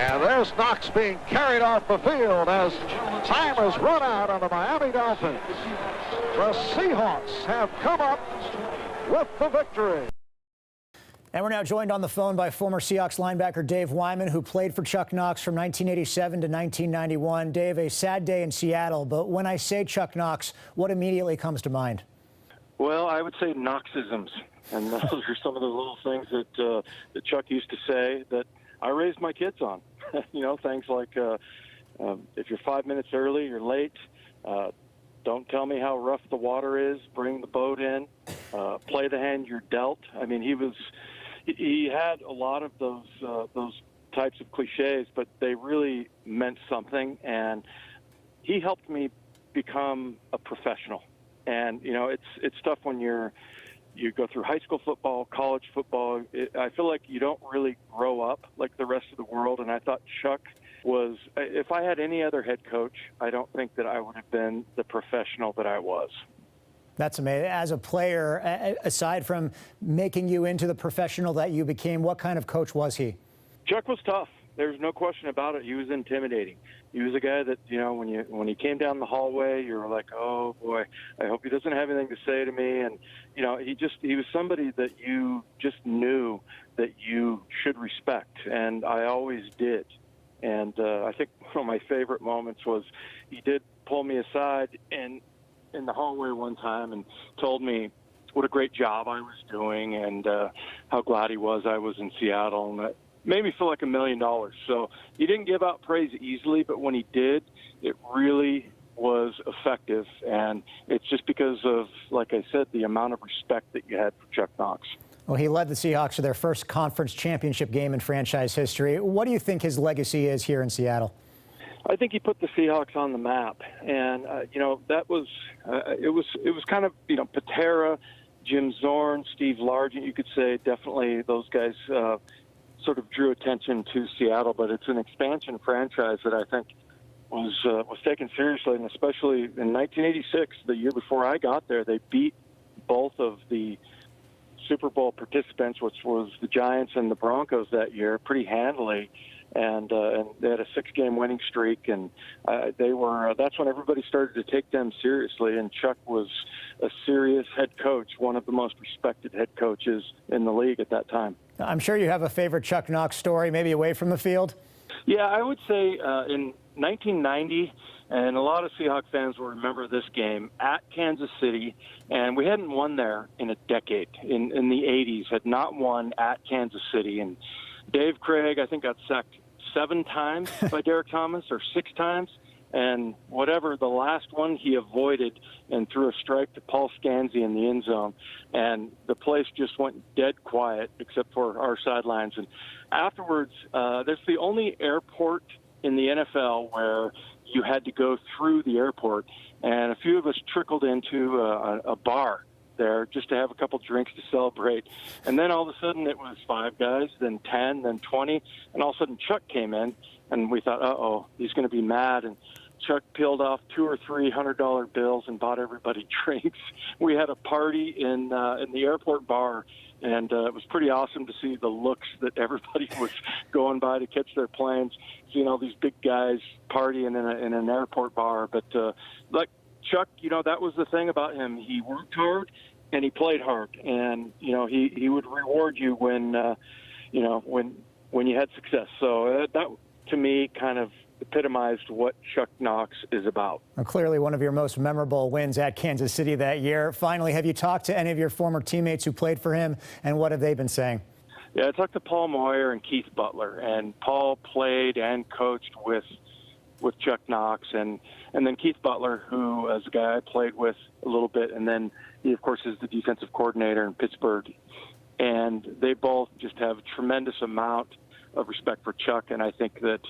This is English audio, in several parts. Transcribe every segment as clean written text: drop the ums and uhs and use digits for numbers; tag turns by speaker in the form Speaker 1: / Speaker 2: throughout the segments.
Speaker 1: And there's Knox being carried off the field as time has run out on the Miami Dolphins. The Seahawks have come up with the victory.
Speaker 2: And we're now joined on the phone by former Seahawks linebacker Dave Wyman, who played for Chuck Knox from 1987 to 1991. Dave, a sad day in Seattle, but when I say Chuck Knox, what immediately comes to mind?
Speaker 3: Well, I would say Knoxisms, and those are some of the little things that Chuck used to say that I raised my kids on. You know, things like if you're 5 minutes early, you're late. Don't tell me how rough the water is. Bring the boat in. Play the hand you're dealt. I mean, he had a lot of those types of cliches, but they really meant something. And he helped me become a professional. And you know, it's tough when you go through high school football, college football. I feel like you don't really grow up like the rest of the world. And I thought Chuck was, if I had any other head coach, I don't think that I would have been the professional that I was.
Speaker 2: That's amazing. As a player, aside from making you into the professional that you became, what kind of coach was he?
Speaker 3: Chuck was tough. There's no question about it. He was intimidating. He was a guy that, you know, when he came down the hallway, you were like, oh boy, I hope he doesn't have anything to say to me. And, you know, he was somebody that you just knew that you should respect. And I always did. And I think one of my favorite moments was he did pull me aside in the hallway one time and told me what a great job I was doing and how glad he was I was in Seattle. And that made me feel like $1 million. So he didn't give out praise easily, but when he did, it really was effective. And it's just because of, like I said, the amount of respect that you had for Chuck Knox.
Speaker 2: Well, he led the Seahawks to their first conference championship game in franchise history. What do you think his legacy is here in Seattle?
Speaker 3: I think he put the Seahawks on the map, and you know, that was it was kind of, you know, Patera, Jim Zorn, Steve Largent. You could say definitely those guys sort of drew attention to Seattle, but it's an expansion franchise that I think was taken seriously, and especially in 1986, the year before I got there, they beat both of the Super Bowl participants, which was the Giants and the Broncos that year, pretty handily. And they had a 6-game winning streak, and that's when everybody started to take them seriously. And Chuck was a serious head coach, one of the most respected head coaches in the league at that time.
Speaker 2: I'm sure you have a favorite Chuck Knox story, maybe away from the field.
Speaker 3: Yeah, I would say in 1990, and a lot of Seahawks fans will remember this game, at Kansas City, and we hadn't won there in a decade. In the 80s, had not won at Kansas City, and Dave Craig, I think, got sacked 7 times by Derek Thomas, or 6 times, and whatever, the last one he avoided and threw a strike to Paul Scanzi in the end zone, and the place just went dead quiet except for our sidelines. And afterwards, that's the only airport in the NFL where you had to go through the airport, and a few of us trickled into a bar there just to have a couple drinks to celebrate. And then all of a sudden it was 5 guys, then 10, then 20, and all of a sudden Chuck came in, and we thought, uh-oh, he's going to be mad. And Chuck peeled off $200 or $300 bills and bought everybody drinks. We had a party in the airport bar, and it was pretty awesome to see the looks that everybody was going by to catch their planes, seeing all these big guys partying in an airport bar. But like Chuck, you know, that was the thing about him. He worked hard and he played hard, and you know, he would reward you when you know, when you had success. So that to me kind of epitomized what Chuck Knox is about.
Speaker 2: Well, clearly one of your most memorable wins at Kansas City that year. Finally, have you talked to any of your former teammates who played for him, and what have they been saying?
Speaker 3: Yeah, I talked to Paul Moyer and Keith Butler, and Paul played and coached with Chuck Knox, and then Keith Butler, who is a guy I played with a little bit, and then he, of course, is the defensive coordinator in Pittsburgh. And they both just have a tremendous amount of respect for Chuck, and I think that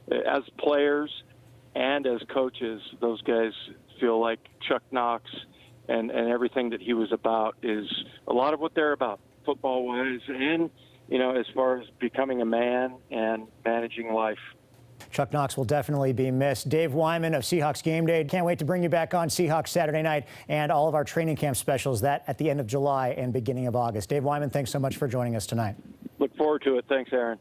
Speaker 3: as players and as coaches, those guys feel like Chuck Knox and everything that he was about is a lot of what they're about, football-wise, and, you know, as far as becoming a man and managing life.
Speaker 2: Chuck Knox will definitely be missed. Dave Wyman of Seahawks Game Day. Can't wait to bring you back on Seahawks Saturday night and all of our training camp specials that at the end of July and beginning of August. Dave Wyman, thanks so much for joining us tonight.
Speaker 3: Look forward to it. Thanks, Aaron.